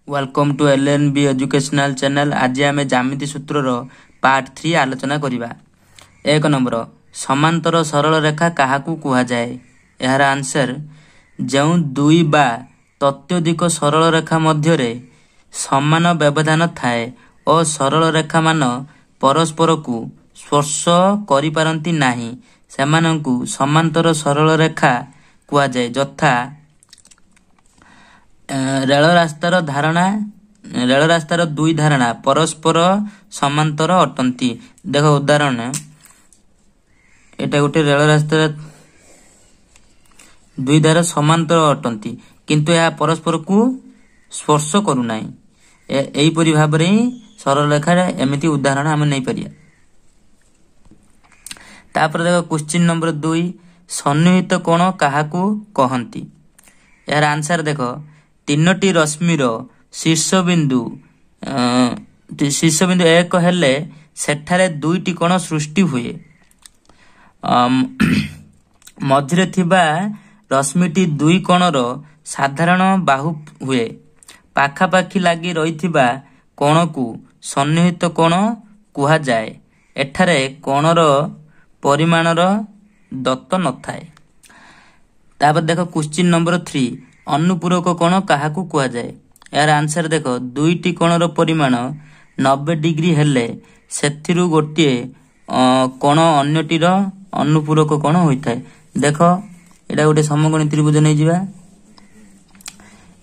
Welcome to LNB educational channel. आज आम ज्यामिति सूत्र पार्ट 3 आलोचना करिबा। 1 नंबर समांतर सरल रेखा काहाकू कुहा जाए। यार आंसर जो दुई बा तत्वधिक सरल रेखा मध्य समान व्यवधान थाए और सरल रेखा मान परस्पर को स्पर्श करि पारंती नाही सेमानंकु समांतर सरल रेखा कुहा जाए। यथा रेल रास्तार दुई धारणा परस्पर समांतर अटंती। देख उदाहरण एटा गोटे रेल रास्तार दुई धारा समांतर अटंती किंतु यह परस्पर को स्पर्श करू नाही। एही परि भाबरे सरल रेखा एमिति उदाहरण हम नहीं परिया। तापर देखो क्वेश्चन नंबर 2 सन्निहित कोण काहाकू कहंती। यार आंसर देखो तीनोटी रश्मिर शीर्षबिंदु एक हेले सेठारे दुईटी कोण सृष्टि हुए। मध्य थिबा रश्मिटी दुई कोणर साधारण बाहु हुए। पाखापाखी लागी रहिथिबा कोणकू सन्निहित कोण कुहा जाए। एठारे कोणर परिमाणर दत्त नथाए। तापर देखो क्वेश्चन नंबर 3 अनुपूरक कोण काहाकू कुहा जाए। यार आंसर देखो दुईटी कोणर परिमाण 90 डिग्री हेले सेथिरु गोटिए कोण अन्यटीर अनुपूरक कोण होइथाय। देखो एटा गोटे समकोणी त्रिभुज नै जिबा।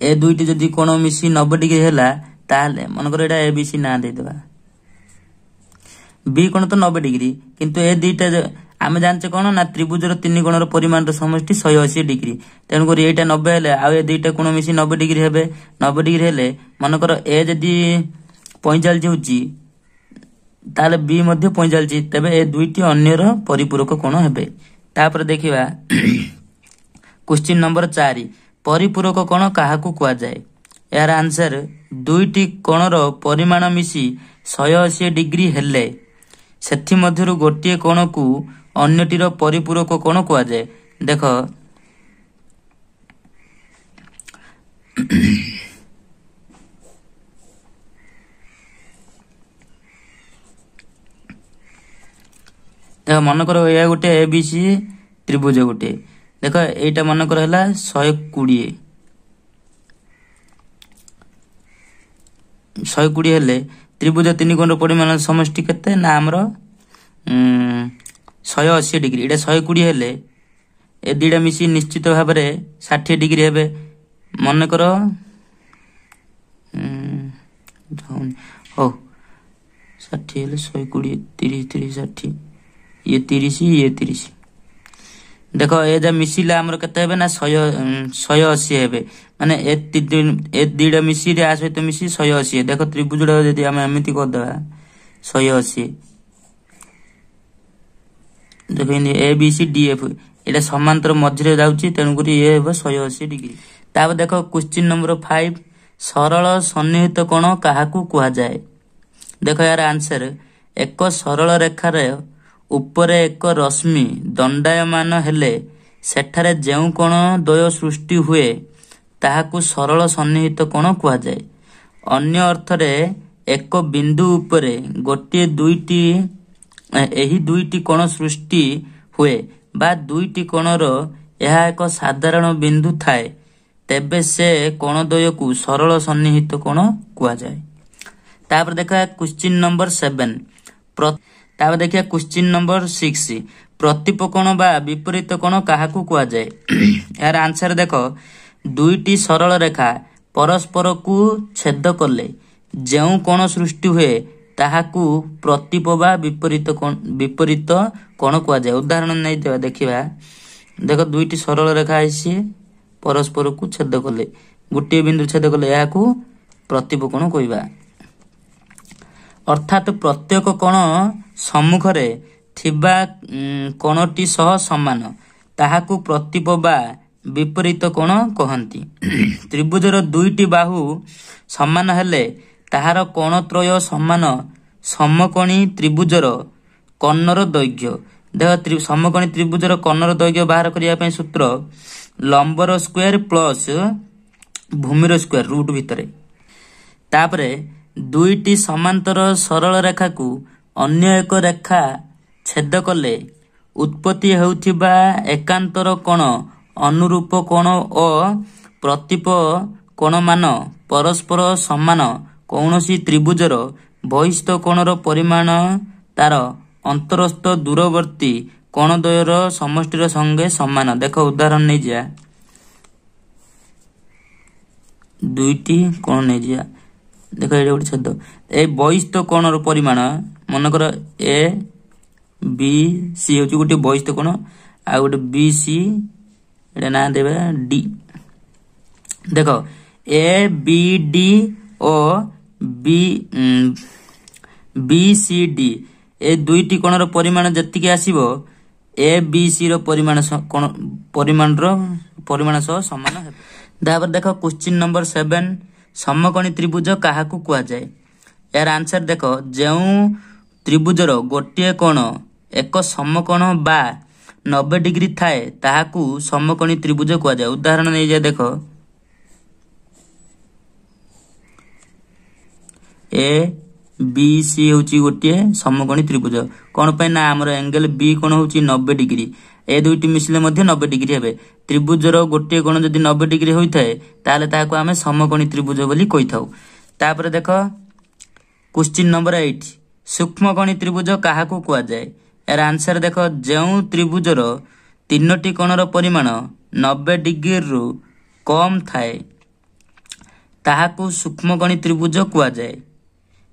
ए दुईटी जदि कोण मिसी 90 डिग्री हैला ताले मन कर एटा एबीसी ना दे देबा। बी कोण तो 90 डिग्री किंतु ए दुईटा आमे जानचे कोण ना त्रिभुजर तीन कोणर परिमाणर समष्टि 180 डिग्री। तेनु करी एटा 90 हेले आ ए दुईटा कोण मिसी 90 डिग्री हेबे। 90 डिग्री हेले मन कर ए जदि 45 होची ताले बी मध्ये 45 तबे ए दुईटी अन्यर परिपूरक कोण हेबे। तापर देखिबा क्वेश्चन नंबर 4 परिपूरक कोण काहाकू कुहा जाए। यार आंसर दुईटी कोणर परिमाण मिसी 180 डिग्री हेले सेथि मध्यरु गोटिए कोण को अन्यटीर परिपूरक कोण कुहा जाए। देखो देखो मन करो या गोटे एबीसी त्रिभुज गोटे। देखो एटा मन कर हला 120 हेले त्रिभुज तीन कोण परिमाण समष्टि केते ना हमरो 180 डिग्री। एटा 120 हेले ए दुईटा मिसी निश्चित भाव में 60 डिग्री हेबे। मन करो हो 60 हेले 120 30 30 60 ये 30 ये 30। देखो ए जा मिसिला हमर केते हेबे ना 180 हेबे माने ए दुईटा मिसी रे आ सहित मिसी 180। देखो त्रिभुजडा जदि हम एमिति कर दबा 180 देखो A B C D F एटा समांतर मध्य जाउची तेनु करी ए हेबो 180 डिग्री। ताब देखो क्वेश्चन नंबर 5 सरल सन्निहित कोण काहाकू कुहा जाए। देखो यार आंसर एक सरल रेखार ऊपरे एक रश्मि दंडायमान हेले सेठारे जेउ कोण द्वय सृष्टि हुए ताहाकू सरल सन्निहित कोण कुहा जाए। अन्य अर्थरे एक बिंदु ऊपरे गोटे दुईटी एही दुईटी कोण सृष्टि हुए बा दुईटी कोणर यह एक साधारण बिंदु थाए तेबे से कोण द्वय को सरल सन्निहित कोण कुहा जाए। तापर देखा क्वेश्चन नंबर 7 तापर देखिया क्वेश्चन नंबर 6 प्रतिप कोण बा विपरीत कोण काहाकू कुहा जाए। यार आंसर देखो दुईटी सरल रेखा परस्पर को छेद कले जेउ कोण सृष्टि हुए ताहाकू प्रतिप बा विपरीत कोण कुहा जाए। उदाहरण नहीं देवा देखिबा। देखो दुईटी सरल रेखा आइसी परस्पर को छेद कले गोटे बिंदु छेद कले याकू प्रतिप कोण कहबा। अर्थात प्रत्येक कोण सम्मुख रे थिबा कोणटी सह समान ताहाकू प्रतिप बा विपरीत कोण कहंती। त्रिभुजर दुईटी बाहु समान हेले ताहार कोण त्रय समान समकोणी त्रिभुजर कर्णर दैर्घ्य। देख समकोणी त्रिभुजर कर्णर दैर्घ्य बाहर करिया सूत्र लंबर स्क्वायर प्लस भूमिर स्क्वायर रूट भितर तापरे दुईटी समांतर सरल रेखा को अन्य एक रेखा छेद कले उत्पत्ति हेउथिबा एकांतर कोण अनुरूप कोण और प्रतिप कोण मान परस्पर समान कौनसी त्रिभुजर बहिस्थ कोणर परिमाण तार अंतरस्थ दूरवर्ती कोणद्वयर समष्टिर संगे समान। देख उदाहरण नहीं जा दुईटी कोण नहीं जा देख ये गोटे छेद ए बहिस्थ कोणर परिमाण मनकर ए बी सी हूँ गोटे बहिस्थ कोण आ गोटे बी सी एटा ना देवे डी। देख ए बी डी और बी सी डी ए दुईटी कोणर परिमाण जतिके आसीबो ए बी सी रो परिमाण सह समान हेबो। तापर देख क्वेश्चन नंबर 7 समकोणी त्रिभुज काहाकू कुआ जाए। यार आंसर देख जो त्रिभुजर गोटे कोण एक समकोण बा 90 डिग्री थाए ताहाकू समकोणी त्रिभुज कुआ जाए। उदाहरण नहीं जाए देख ए बी सी होची गोटे समकोणी त्रिभुज कौन पे ना आमर एंगल बी कोण होची 90 डिग्री ए दुईटी मिसले मध्य 90 डिग्री हेबे। त्रिभुजर गोटे कोण जदि 90 डिग्री होइथाय ताले ताहाको आमे समकोणी त्रिभुज बोली कहिथाउ। तापर देख क्वेश्चन नंबर 8 सूक्ष्मकोणी त्रिभुज काहाकू कुआ जाए। यार आंसर देख जो त्रिभुजर तीनोटी कोणर परिमाण 90 डिग्री रु कम थाए ताहाकू सूक्ष्मकोणी त्रिभुज कुआ जाए।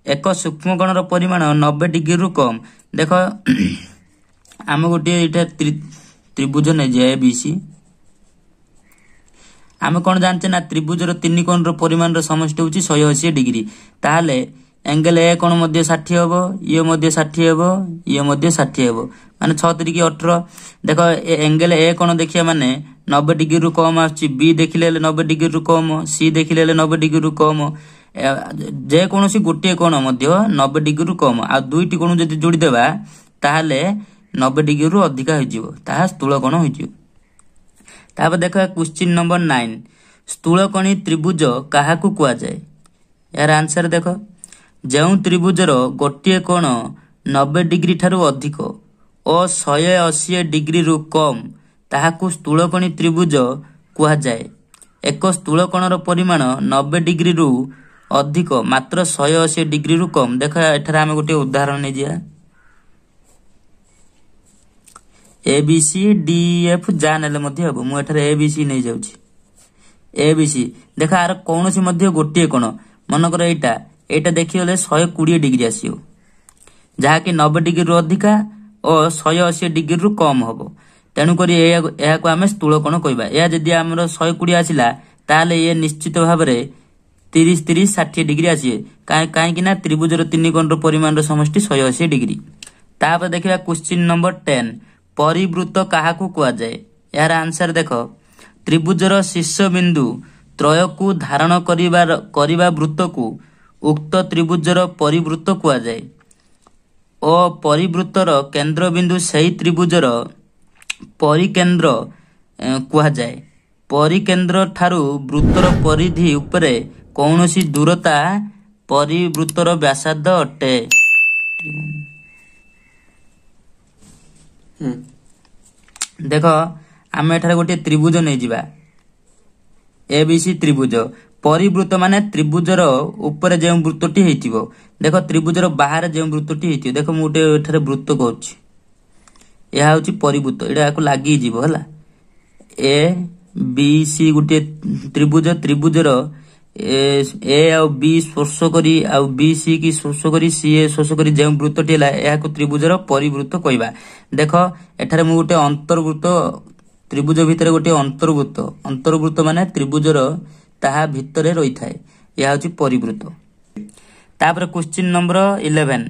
एक सूक्ष्मकोणर परिमाण 90 डिग्री रु कम देख आम गोटे त्रिभुज नहीं जाए बीसी आम कौन जानते ना त्रिभुजर तीन कोण परिमाण समष्टि होची 180 डिग्री ताहले एंगल ए कोण मध्ये 60 हेबो ये मध्ये 60 हेबो ये मध्ये 60 हेबो माने 6 3 18 देख एंगल ए कोण देखिया माने 90 डिग्री रु कम आछि बी देखिले 90 डिग्री रु कम सी देखिले 90 डिग्री रु कम जे कोनोसी गोटे कोण मध्ये 90 डिग्री रु कम आ दुईटी कोण जदि जोड़ी देबा ताहले 90 डिग्री रु अधिका हो जिवो ताहा स्थूलकोण हो जिवो। तापर देख क्वेश्चन नंबर 9 स्थूलकोणी त्रिभुज काहाकू कुआ जाए। यार आंसर देख जो त्रिभुजर गोटे कोण 90 डिग्री ठारू अधिक और 180 डिग्री रु कम ताहाकू स्थूलकोणी त्रिभुज कुआ जाए। एक स्थूलकोणर परिमाण 90 डिग्री रु अधिक मात्र 180 डिग्री रु कम। देख एठार आमे गोटे उदाहरण नै जिया A B C D F जा नेले मध्ये हबो मु एठार ए बी सी नै जाउची ए बी सी देख आर कोनोसी मध्ये गोटे कोण मनकर एटा देखिले 120 डिग्री आसीओ जहा कि 90 डिग्री रु अधिका और 180 डिग्री रु कम हबो तेनु करी एहा को आमे स्थूलकोण कहबा। या जदि हमर 120 आसिला ताले ये निश्चित भाबरे 30 30 60 डिग्री आसीए काहे कि ना त्रिभुजर तीन कोणर परिमाण समष्टि 180 डिग्री। तापर देखिबा क्वेश्चन नंबर 10 परिवृत्त काहाकू कुआ जाए। यार आंसर देख त्रिभुजर शीर्ष बिंदु त्रय को धारण करिबा वृत्त को उक्त त्रिभुजर परिवृत्त कुआ जाए और परिवृत्तर केंद्र बिंदु सही त्रिभुजर परिकेंद्र कुआ जाए। परिकेंद्र ठारू वृत्तर परिधि उपरे कौनसी दूरता परिवृत्तर व्यासार्ध अटे। देख आम एठारे गोटे त्रिभुज नहीं जिबा एबीसी त्रिभुज परिवृत्त माने त्रिभुजर ऊपर जे वृत्तटी हेतिबो देख त्रिभुजर बाहर जे वृत्तटी हेतिबो देख मु गोटे एठारे वृत्त कहूची यह होची परिवृत्त एटा को लागि जिवो हला ए बी सी गोटे त्रिभुज त्रिभुजर ए आ बी स्पर्श करी आ बी सी की स्पर्श करी सी ए स्पर्श करी जे वृत्तटी हला या को त्रिभुजर परिवृत्त कहबा। देख एठारे मु गोटे अंतर्वृत्त त्रिभुज भितर गोटे अंतर्वृत्त माने त्रिभुजर ताहा भितरे रही थाए यह होची परिवृत्त। तापर क्वेश्चन नंबर 11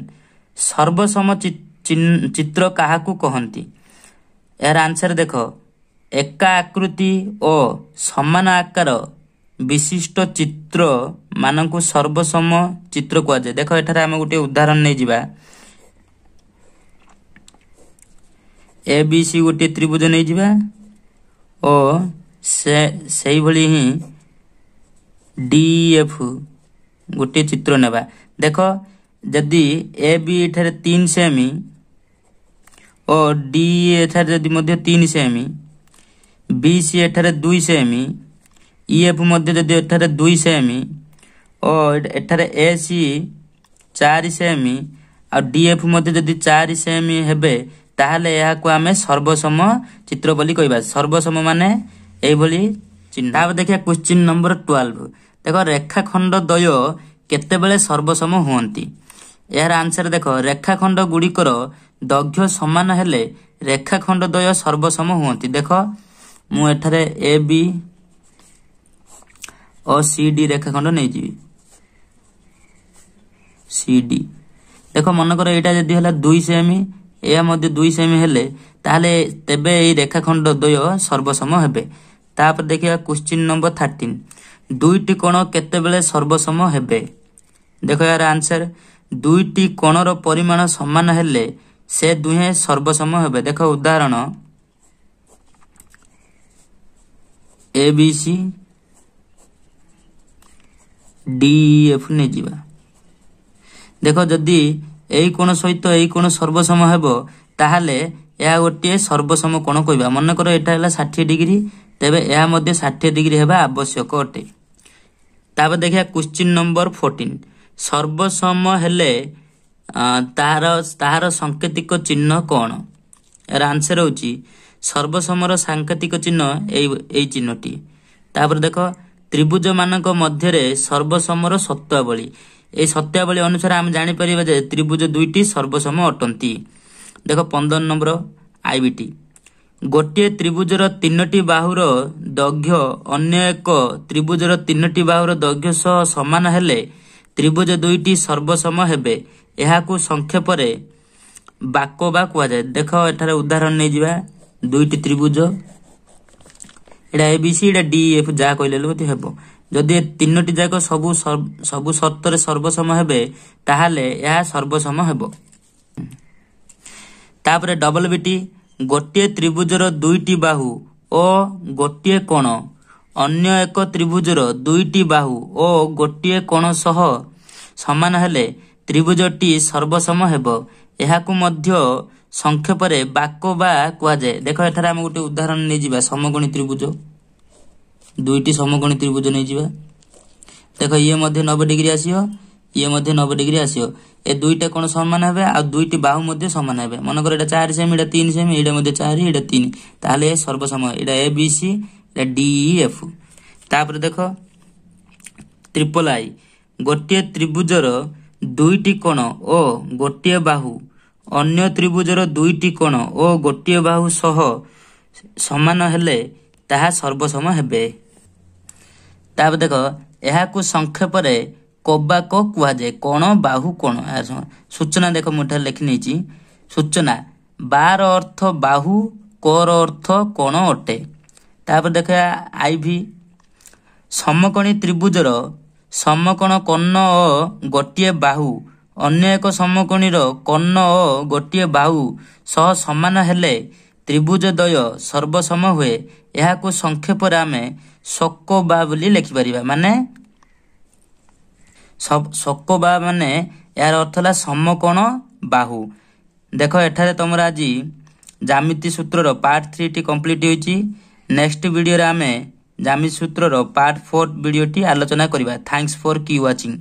सर्वसम चित्र काहाकू कहंती। यार आंसर देख एका आकृति और समान आकार विशिष्ट चित्र मानकू सर्वसम चित्र कुआ जाए। देख एठारे आमे गोटे उदाहरण नै जिबा ए बी सी गोटे त्रिभुज नै जिबा और सेही भली ही डी एफ गोटे चित्र नेबा देख जदि ए बी एठारे 3 सेमी और डी एठारे जदि मध्य 3 सेमी बी सी एठारे 2 सेमी ई एफ मध्य जदि एठारे 2 सेमी और एठारे ए सी 4 सेमी आ डी एफ मध्य जदि 4 सेमी हेबे ताहले यहा को आमे सर्वसम चित्र बोली कहबा। सर्वसम माने एई भली चिन्ह। अब देखिए क्वेश्चन नंबर 12 देखो रेखाखंड द्वय केतेबेले सर्वसम हुअंती। यार आंसर देखो रेखाखंड गुड़िकर दैर्घ्य समान हेले रेखाखंड द्वय सर्वसम हुअंती। देखो मु एठारे ए बी और सी डी रेखाखंड नहीं जीवी सी डी देखो मनकर एटा जदि हला 2 सेमी या मध्य 2 सेमी हेले ताहले तेबे एई रेखाखंड द्वय सर्वसम हेबे। तापर देखिया क्वेश्चन नंबर 13 दुईटी कोण केतेबेले सर्वसम हेबे। देखो यार आंसर दुईटी कोणर परिमाण समान हेले से दुहे सर्वसम हेबे। देखो उदाहरण A B C D F ने जीवा देखो जदि एई कोण सहित एई कोण सर्वसम हेबो ताहले या गोटे सर्वसम कोण कहबा। मन कर एटा हला 60 डिग्री तेबे या मध्ये 60 डिग्री हेबा आवश्यक अटे। तापर देखिया क्वेश्चन नंबर 14 सर्वसम हेले ताहार सांकेतिक चिन्ह कोन। यार आंसर होची सर्वसमर सांकेतिक चिन्ह एई चिन्हटी। तापर देखो त्रिभुज मानक मध्यरे सर्वसमर सत्यावली ए सत्यावली अनुसार हम जानि परिबा जे त्रिभुज दुईटी सर्वसम अटंती। देखो 15 नंबर आईबीटी गोटे त्रिभुजर 3टी बाहुर दैर्घ्य अन्य एक त्रिभुजर 3टी बाहुर दैर्घ्य सह समान हेले त्रिभुज दुईटी सर्वसम हेबे। एहाकू संक्षेप रे बाकोबा कुआ जाय। देखो एठारे उदाहरण नै जिबा दुईटी त्रिभुज एडा एबीसी एडा डी एफ जा कहले लती हेबो। जदि 3टी जाक सबु शर्त रे सर्वसम हेबे ताहाले या सर्वसम हेबो। तापरे डबल बीटी गोटे त्रिभुजर 2टी बाहु ओ गोटे कोण अन्य एक त्रिभुजर 2टी बाहु ओ गोटे कोण सह समान हेले त्रिभुजटी सर्वसम हेबो। एहाकू मध्य संक्षेप रे बाकोबा कुआ जाय। देखो एठारे हम गोटे उदाहरण नै जिबा समकोणी त्रिभुज दुईटी समकोणी त्रिभुज नै जिबा। देखो ये मध्य 90 डिग्री आसीयो ये मध्य 90 डिग्री आसीयो ए दुईटा कोण समान हेबे आ दुईटी बाहु मध्य समान हेबे। मन कर एटा 4 सेमी एटा 3 सेमी एटा मध्य 4 एटा 3 ताले सर्वसम एटा ए बी सी एटा डी ई एफ। तापर देखो ट्रिपल आई गोटे त्रिभुजर 2टी कोण ओ गोटे बाहु अन्य त्रिभुजर 2टी कोण ओ गोटे बाहु सह समान हेले ताहा सर्वसम हेबे। तापर देखो एहाकू संक्षेप रे कोबाक कुआ जाय। कोण बाहु कोण सूचना देखो मुठा लिखि नेची सूचना बार अर्थ बाहु कोर अर्थ कोण अटे। तापर देखो आईवी समकोणी त्रिभुजर समकोण कर्ण ओ गोटे बाहु अन्य एक समकोणीर कर्ण ओ गोटे बाहु सह समान हेले त्रिभुज द्वय सर्वसम हुए। एहाकू संक्षेप रे आमे सकोबा बोली लिखि परिबा। माने सकोबा माने यार अर्थ ला समकोण बाहु। देखो एठारे तमरा आज ज्यामिति सूत्र रो पार्ट 3 टी कंप्लीट होईची। नेक्स्ट वीडियो रे आमे ज्यामिति सूत्र रो पार्ट 4 वीडियो टी आलोचना करिबा। थैंक्स फॉर की वाचिंग।